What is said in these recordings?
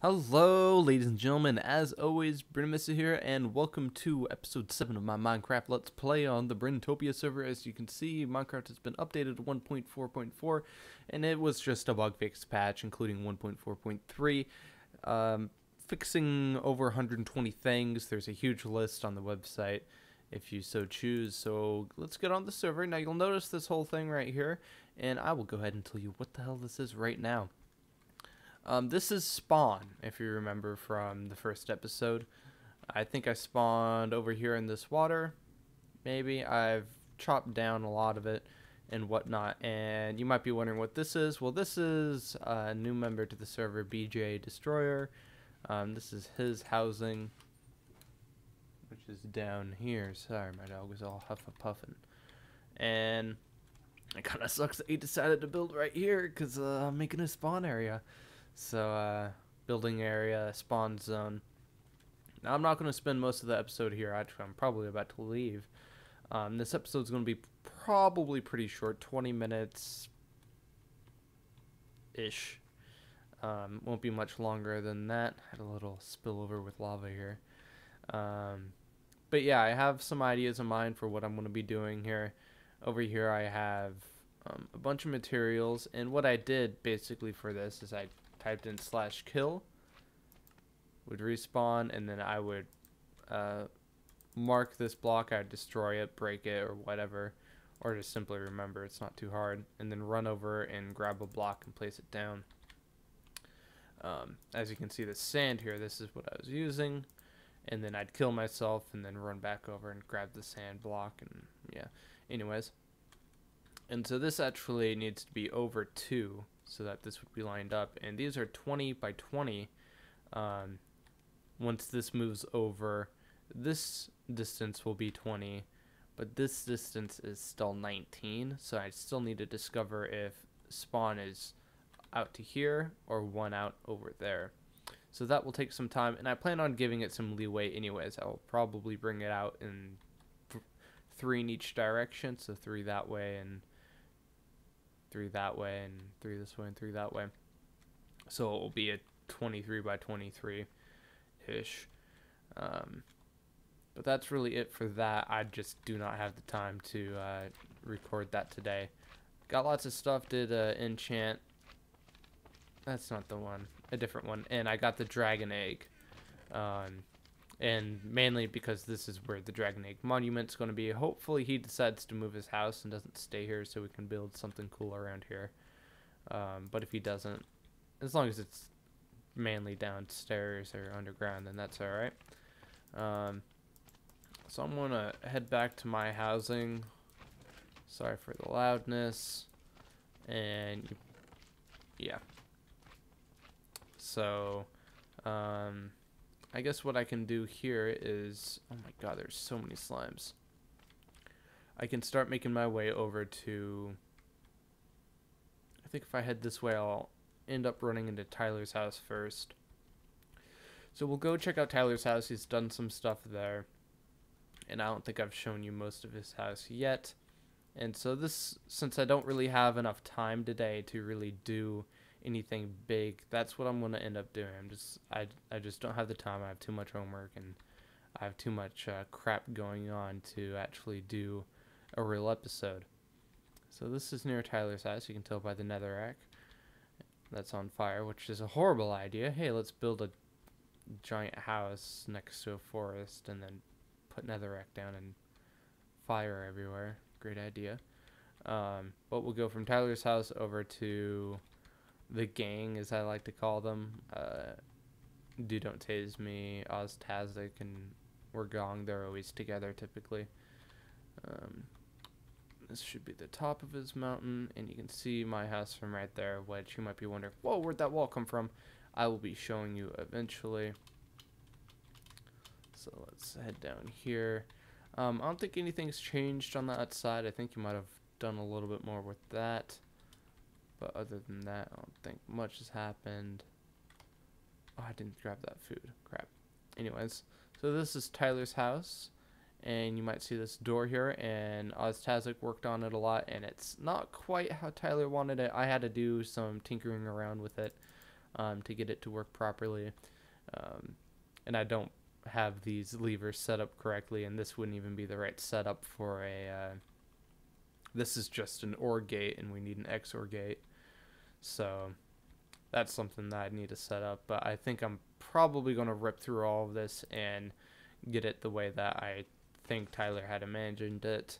Hello, ladies and gentlemen. As always, Brennomisu here, and welcome to episode 7 of my Minecraft Let's Play on the Brenntopia server. As you can see, Minecraft has been updated to 1.4.4, and it was just a bug fix patch, including 1.4.3, fixing over 120 things. There's a huge list on the website if you so choose. So let's get on the server. Now you'll notice this whole thing right here, and I will go ahead and tell you what the hell this is right now. This is spawn, if you remember from the first episode. I think I spawned over here in this water. Maybe I've chopped down a lot of it and whatnot. And you might be wondering what this is. Well, this is a new member to the server, BJ Destroyer. This is his housing, which is down here. Sorry, my dog was all huff and puffing. And it kind of sucks that he decided to build right here because I'm making a spawn area. So, building area, spawn zone. Now, I'm not going to spend most of the episode here. Actually, I'm probably about to leave. This episode's going to be probably pretty short, 20 minutes-ish. Won't be much longer than that. Had a little spillover with lava here. But yeah, I have some ideas in mind for what I'm going to be doing here. Over here, I have a bunch of materials. And what I did, basically, for this is I typed in /kill, would respawn, and then I would mark this block. I'd destroy it, break it, or whatever, or just simply remember. It's not too hard. And then run over and grab a block and place it down. As you can see, the sand here, this is what I was using. And then I'd kill myself and then run back over and grab the sand block. And yeah, anyways. And so this actually needs to be over 2. So that this would be lined up, and these are 20 by 20. Once this moves over, this distance will be 20, but this distance is still 19, so I still need to discover if spawn is out to here or one out over there. So that will take some time, and I plan on giving it some leeway anyways. I'll probably bring it out in 3 in each direction, so 3 that way and 3 that way, and 3 this way, and 3 that way. So it will be a 23 by 23-ish. But that's really it for that. I just do not have the time to record that today. Got lots of stuff, did enchant. That's not the one, a different one. And I got the dragon egg. And mainly because this is where the Dragon Egg Monument's going to be. Hopefully he decides to move his house and doesn't stay here so we can build something cool around here. But if he doesn't, as long as it's mainly downstairs or underground, then that's alright. So I'm going to head back to my housing. Sorry for the loudness. And yeah. So, I guess what I can do here is, oh my god, there's so many slimes. I can start making my way over to, I think if I head this way, I'll end up running into Tyler's house first. So we'll go check out Tyler's house. He's done some stuff there. And I don't think I've shown you most of his house yet. And so this, since I don't really have enough time today to really do anything big, that's what I'm going to end up doing. I just don't have the time. I have too much homework and I have too much crap going on to actually do a real episode. So this is near Tyler's house. You can tell by the netherrack that's on fire, which is a horrible idea. Hey, let's build a giant house next to a forest and then put netherrack down and fire everywhere. Great idea. But we'll go from Tyler's house over to the gang, as I like to call them. Do Don't Tase Me, Oztazik, and Wergong. They're always together typically. This should be the top of his mountain, and you can see my house from right there, which you might be wondering, whoa, where'd that wall come from? I will be showing you eventually. So let's head down here. I don't think anything's changed on that side. I think you might have done a little bit more with that. But other than that, I don't think much has happened. Oh, I didn't grab that food. Crap. Anyways, so this is Tyler's house. And you might see this door here. And Oztazik worked on it a lot. And it's not quite how Tyler wanted it. I had to do some tinkering around with it. to get it to work properly. And I don't have these levers set up correctly, and this wouldn't even be the right setup for a... this is just an OR gate, and we need an XOR gate. So that's something that I need to set up. But I think I'm probably going to rip through all of this and get it the way that I think Tyler had imagined it.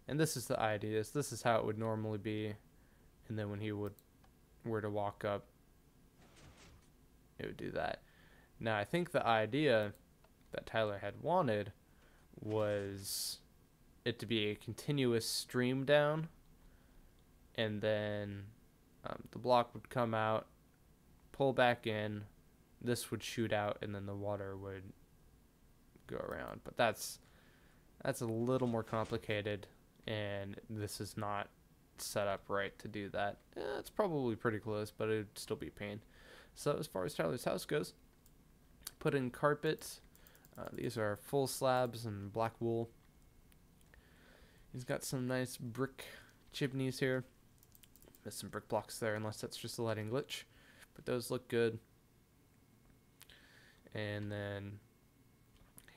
And this is the idea. This is how it would normally be. And then when he were to walk up, it would do that. Now, I think the idea that Tyler had wanted was it to be a continuous stream down, and then the block would come out, pull back in, this would shoot out, and then the water would go around. But that's a little more complicated, and this is not set up right to do that. It's probably pretty close, but it'd still be a pain. So as far as Tyler's house goes, put in carpet. These are full slabs and black wool. He's got some nice brick chimneys here. There's some brick blocks there, unless that's just a lighting glitch. But those look good. And then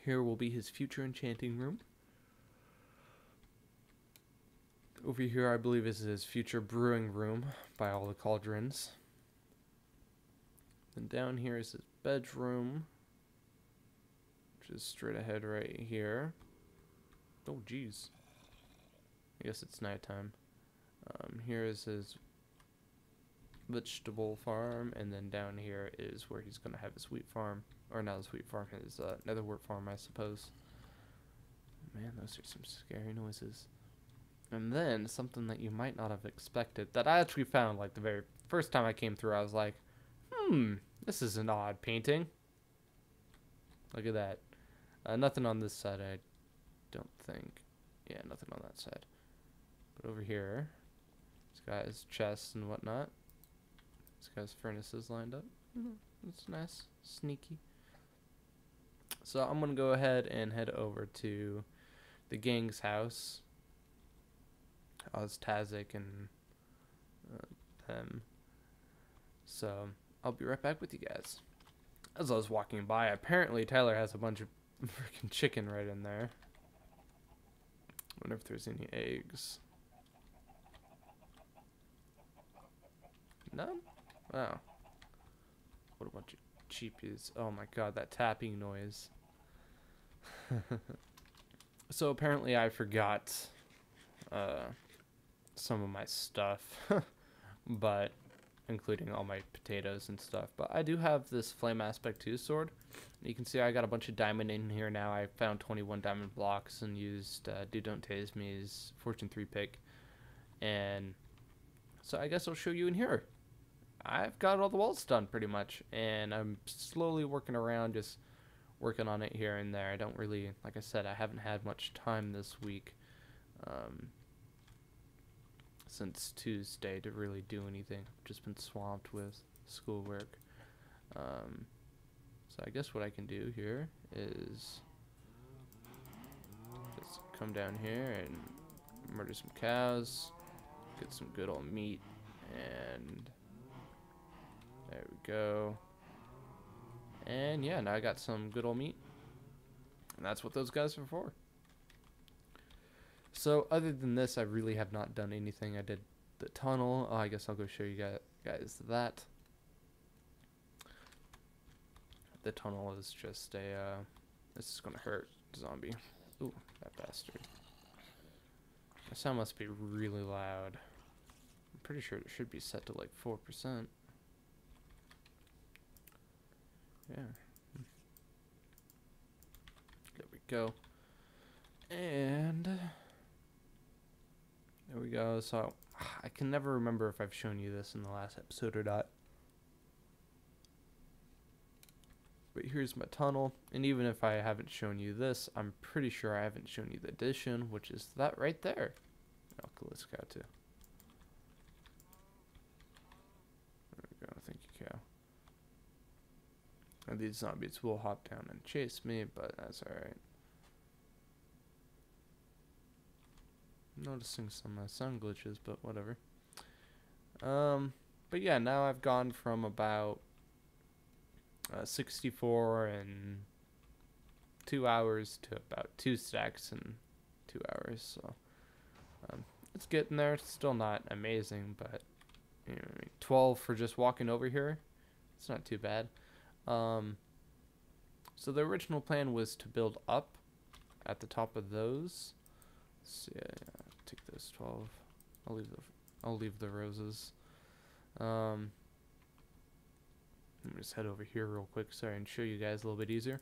here will be his future enchanting room. Over here, I believe, is his future brewing room by all the cauldrons. And down here is his bedroom, which is straight ahead right here. Oh, geez. I guess it's nighttime. Here is his vegetable farm, and then down here is where he's going to have his wheat farm. Or not his wheat farm, his netherwort farm, I suppose. Man, those are some scary noises. And then, something that you might not have expected, that I actually found, like, the very first time I came through, I was like, this is an odd painting. Look at that. Nothing on this side, I don't think. Yeah, nothing on that side. But over here, he's got his chests and whatnot. He's got his furnaces lined up. That's nice. Sneaky. So I'm going to go ahead and head over to the gang's house. Tazik and them. So I'll be right back with you guys. As I was walking by, apparently Tyler has a bunch of freaking chicken right in there. Wonder if there's any eggs. None? Wow. What a bunch of cheapies. Oh my god, that tapping noise. So apparently I forgot some of my stuff, but including all my potatoes and stuff. But I do have this Flame Aspect 2 sword. You can see I got a bunch of diamond in here now. I found 21 diamond blocks and used Do Don't Tase Me's Fortune 3 pick. And so I guess I'll show you in here. I've got all the walls done pretty much, and I'm slowly working around, just working on it here and there. I don't really, like I said, I haven't had much time this week since Tuesday to really do anything. I've just been swamped with schoolwork. So I guess what I can do here is just come down here and murder some cows, get some good old meat, and there we go. And yeah, now I got some good old meat, and that's what those guys are for. So other than this, I really have not done anything. I did the tunnel. I guess I'll go show you guys that. The tunnel is just a, this is gonna hurt, zombie. Ooh, that bastard. My sound must be really loud. I'm pretty sure it should be set to like 4%. Yeah. There we go. And there we go. So I can never remember if I've shown you this in the last episode or not. But here's my tunnel, and even if I haven't shown you this, I'm pretty sure I haven't shown you the addition, which is that right there. Oh, cool, let's go too. There we go, thank you, cow. And these zombies will hop down and chase me, but that's alright. Noticing some sound glitches, but whatever. But yeah, now I've gone from about 64 in 2 hours to about 2 stacks in 2 hours. So it's getting there. It's still not amazing, but 12 for just walking over here. It's not too bad. So the original plan was to build up at the top of those. So yeah, take those 12. I'll leave the roses. Let me just head over here real quick, sorry, and show you guys a little bit easier.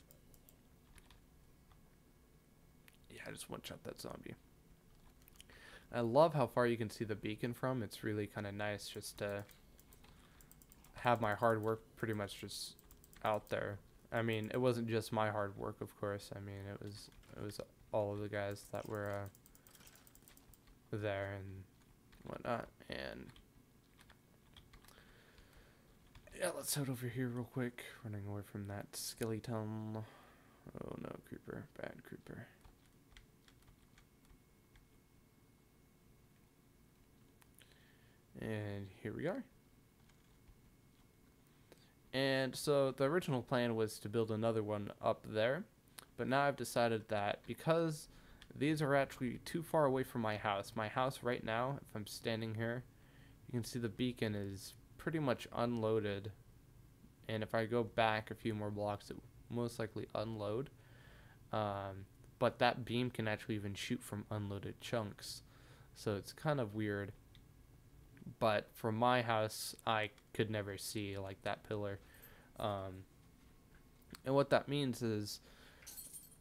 Yeah, I just one-shot that zombie. I love how far you can see the beacon from. It's really kind of nice just to have my hard work pretty much just out there. I mean, it wasn't just my hard work, of course. I mean, it was all of the guys that were there and whatnot. And yeah, let's head over here real quick. Running away from that skeleton. Oh no, creeper. Bad creeper. And here we are. And so the original plan was to build another one up there. But now I've decided that because these are actually too far away from my house right now, if I'm standing here, you can see the beacon is pretty much unloaded. And if I go back a few more blocks, it will most likely unload. But that beam can actually even shoot from unloaded chunks. So it's kind of weird. But from my house, I could never see like that pillar. And what that means is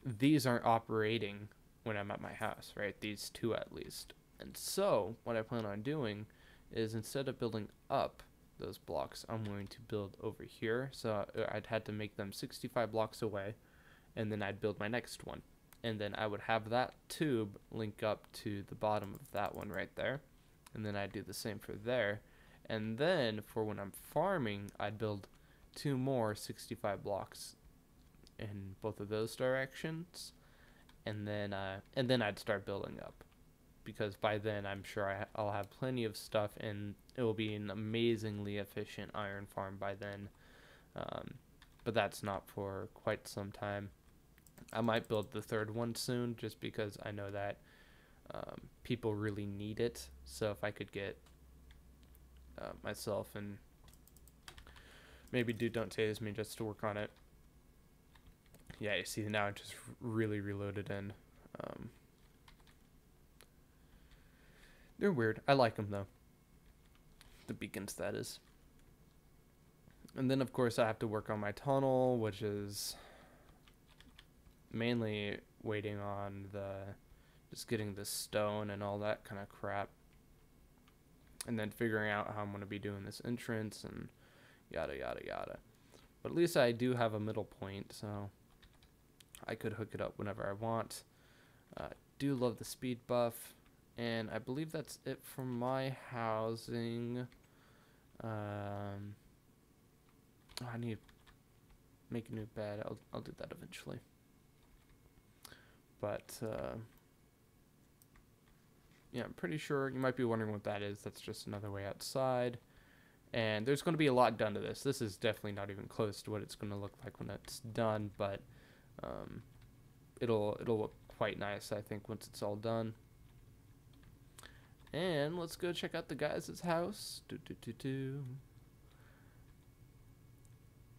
these aren't operating when I'm at my house, right? These two at least. And so what I plan on doing is instead of building up those blocks, I'm going to build over here. So I'd had to make them 65 blocks away, and then I'd build my next one. And then I would have that tube link up to the bottom of that one right there. And then I'd do the same for there. And then for when I'm farming, I'd build 2 more 65 blocks in both of those directions. And then I'd start building up, because by then I'm sure I'll have plenty of stuff, and it will be an amazingly efficient iron farm by then. But that's not for quite some time. I might build the third one soon, just because I know that people really need it. So if I could get myself and maybe Don't Tase Me just to work on it. Yeah, you see now it just really reloaded in. They're weird. I like them though. The beacons, that is. And then of course I have to work on my tunnel, which is mainly waiting on just getting the stone and all that kind of crap. And then figuring out how I'm going to be doing this entrance and yada yada yada. But at least I do have a middle point, so I could hook it up whenever I want. Do love the speed buff. And I believe that's it for my housing. I need to make a new bed. I'll do that eventually. But yeah, I'm pretty sure you might be wondering what that is. That's just another way outside. And there's going to be a lot done to this. This is definitely not even close to what it's going to look like when it's done, but it'll look quite nice, I think, once it's all done. And let's go check out the guys' house.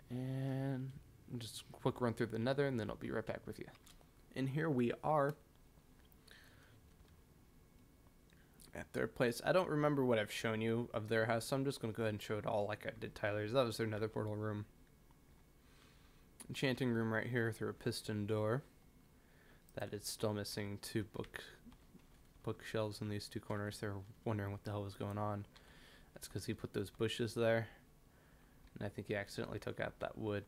And just a quick run through the nether, and then I'll be right back with you. And here we are at their place. I don't remember what I've shown you of their house, so I'm just going to go ahead and show it all like I did Tyler's. That was their nether portal room. Enchanting room right here through a piston door. That is still missing 2 bookshelves in these 2 corners. They're wondering what the hell was going on. That's because he put those bushes there. And I think he accidentally took out that wood,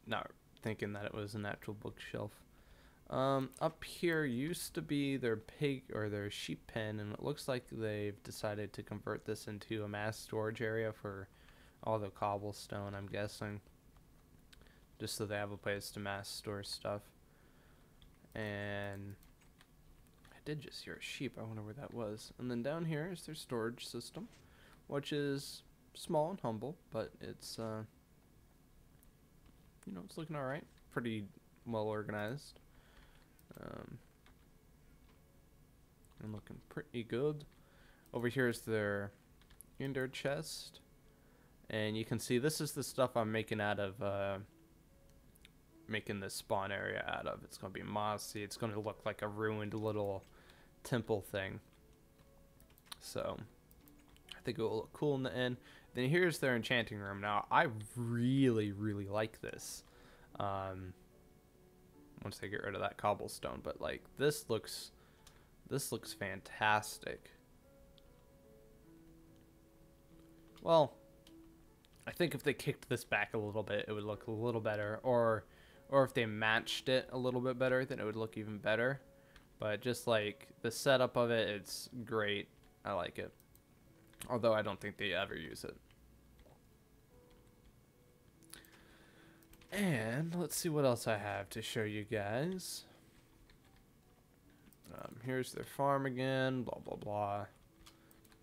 not thinking that it was an actual bookshelf. Up here used to be their pig or their sheep pen, and it looks like they've decided to convert this into a mass storage area for all the cobblestone, I'm guessing, just so they have a place to mass store stuff. And I did just hear a sheep. I wonder where that was. And then down here is their storage system, which is small and humble, but it's you know, it's looking all right. Pretty well organized. And looking pretty good. Over here is their indoor chest. And you can see this is the stuff I'm making out of, making this spawn area out of. It's going to be mossy. It's going to look like a ruined little temple thing. So, I think it will look cool in the end. Then here's their enchanting room. Now, I really, really like this. Once they get rid of that cobblestone. But, like, this looks fantastic. Well, I think if they kicked this back a little bit, it would look a little better. Or if they matched it a little bit better, then it would look even better. But just like the setup of it, it's great. I like it. Although I don't think they ever use it. And let's see what else I have to show you guys. Here's their farm again. Blah, blah, blah.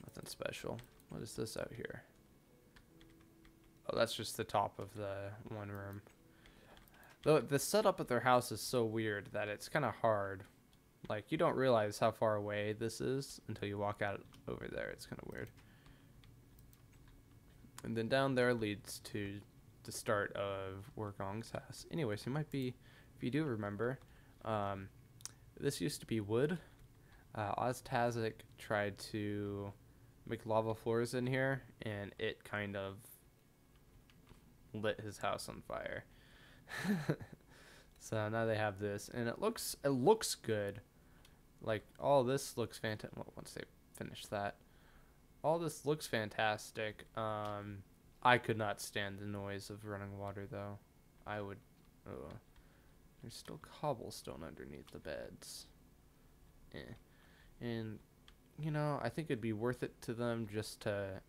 Nothing special. What is this out here? Oh, that's just the top of the one room. The setup of their house is so weird that it's kind of hard. Like, you don't realize how far away this is until you walk out over there. It's kind of weird. And then down there leads to the start of Wargong's house. Anyways, you might be, if you do remember, this used to be wood. Oztazik tried to make lava floors in here, and it kind of lit his house on fire. So now they have this, and it looks good. Like, all this looks fantastic. Well, once they finish that, all this looks fantastic. I could not stand the noise of running water, though. I would. Oh, there's still cobblestone underneath the beds. And you know, I think it'd be worth it to them just to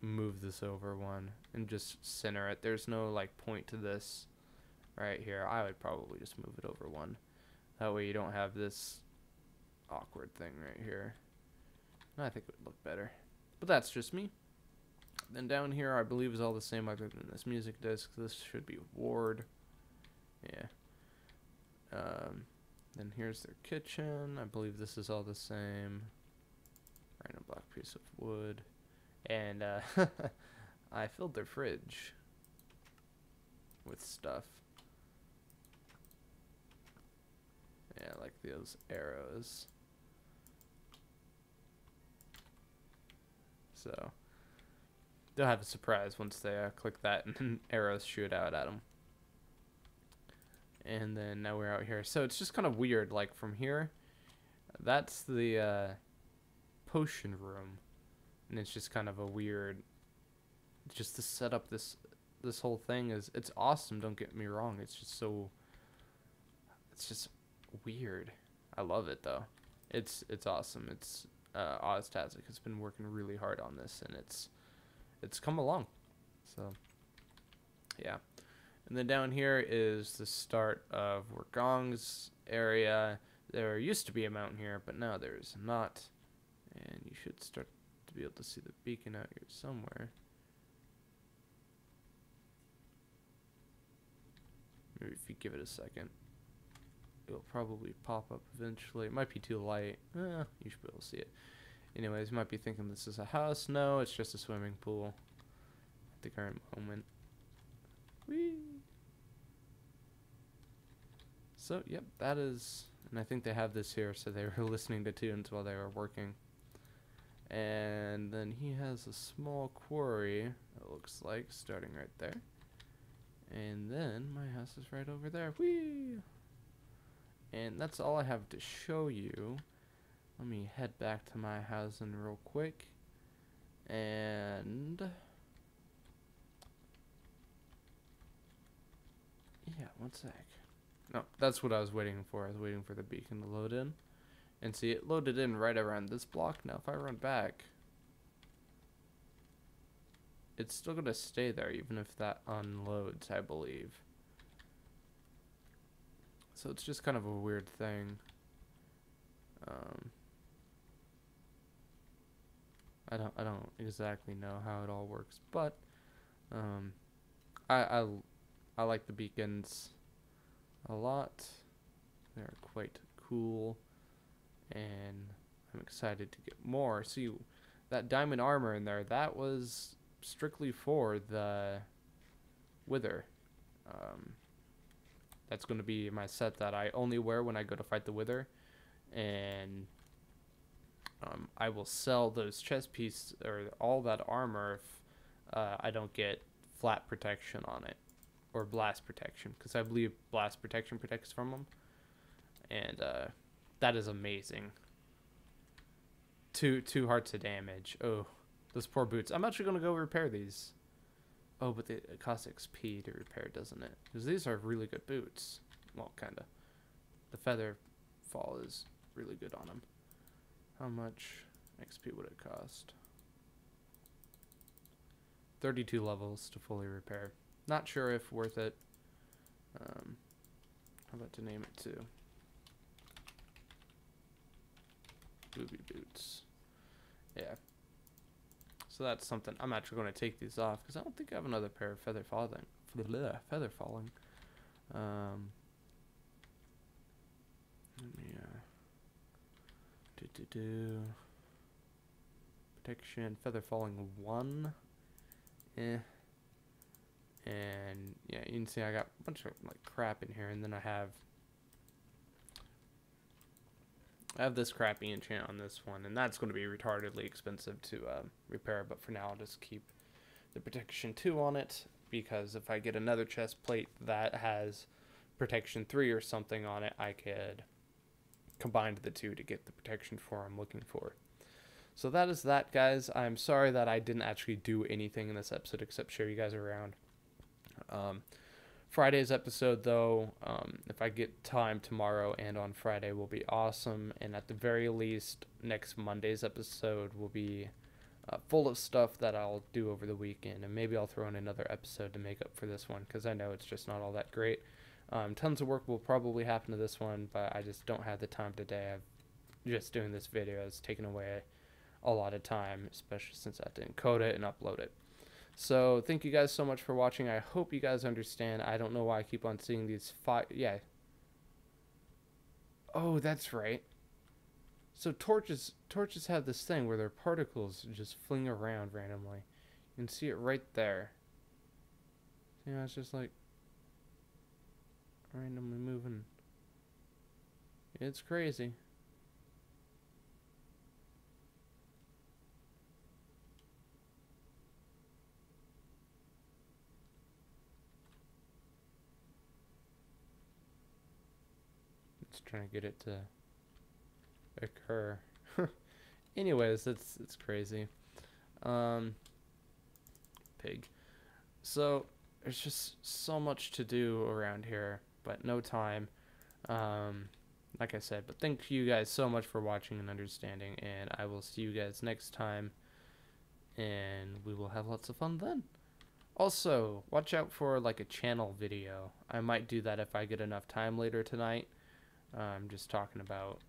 move this over one and just center it. There's no like point to this right here. I would probably just move it over one. That way you don't have this awkward thing right here. I think it would look better. But that's just me. Then down here I believe is all the same other than this music disc. This should be Ward. Yeah. Then here's their kitchen. I believe this is all the same. Random black piece of wood. And I filled their fridge with stuff. Yeah, like those arrows. So they'll have a surprise once they click that and arrows shoot out at them. And then now we're out here. So it's just kind of weird. Like from here, that's the potion room. And it's just kind of a weird, just to set up this whole thing is, it's awesome, don't get me wrong. It's just so, it's just weird. I love it though. It's awesome. It's Oztazik has been working really hard on this, and it's come along. So yeah. And then down here is the start of Wargong's area. There used to be a mountain here, but now there's not. And you should start to be able to see the beacon out here somewhere. Maybe if you give it a second, it'll probably pop up eventually. It might be too light. You should be able to see it. Anyways, you might be thinking this is a house. No, it's just a swimming pool at the current moment. Whee! So, yep, that is, and I think they have this here, so they were listening to tunes while they were working. And then he has a small quarry, it looks like, starting right there. And then my house is right over there. Whee! And that's all I have to show you. Let me head back to my housing real quick. And yeah, one sec. No, that's what I was waiting for. I was waiting for the beacon to load in. And see, it loaded in right around this block. Now, if I run back, it's still going to stay there, even if that unloads, I believe. So it's just kind of a weird thing. I don't exactly know how it all works, but I I like the beacons a lot. They're quite cool, and I'm excited to get more. See, that diamond armor in there, that was strictly for the Wither. That's going to be my set that I only wear when I go to fight the Wither, and I will sell those chest pieces or all that armor if I don't get flat protection on it or blast protection, because I believe blast protection protects from them, and that is amazing. Two hearts of damage. Oh, those poor boots. I'm actually going to go repair these. Oh, but it costs XP to repair, doesn't it? Because these are really good boots. Well, kind of. The feather fall is really good on them. How much XP would it cost? 32 levels to fully repair. Not sure if worth it. How about to name it too? Booby boots. Yeah. So that's something. I'm actually going to take these off because I don't think I have another pair of feather falling. Feather falling. Let me protection feather falling 1. And yeah, you can see I got a bunch of like crap in here, and then I have this crappy enchant on this one, and that's going to be retardedly expensive to repair, but for now I'll just keep the protection 2 on it, because if I get another chest plate that has protection 3 or something on it, I could combine the two to get the protection 4 I'm looking for. So that is that, guys. I'm sorry that I didn't actually do anything in this episode except show you guys around. Friday's episode, though, if I get time tomorrow and on Friday, will be awesome. And at the very least, next Monday's episode will be full of stuff that I'll do over the weekend. And maybe I'll throw in another episode to make up for this one, because I know it's just not all that great. Tons of work will probably happen to this one, but I just don't have the time today. Just doing this video has taken away a lot of time, especially since I didn't code it and upload it. So thank you guys so much for watching. I hope you guys understand. I don't know why I keep on seeing these yeah. Oh, that's right. So torches have this thing where their particles just fling around randomly. You can see it right there. You know, it's just like randomly moving. It's crazy. Trying to get it to occur. Anyways, it's crazy. Pig. So there's just so much to do around here, but no time. Like I said, but thank you guys so much for watching and understanding, and I will see you guys next time, and we will have lots of fun then. Also, watch out for like a channel video. I might do that if I get enough time later tonight. I'm just talking about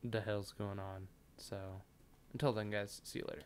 the hell's going on. So until then, guys, see you later.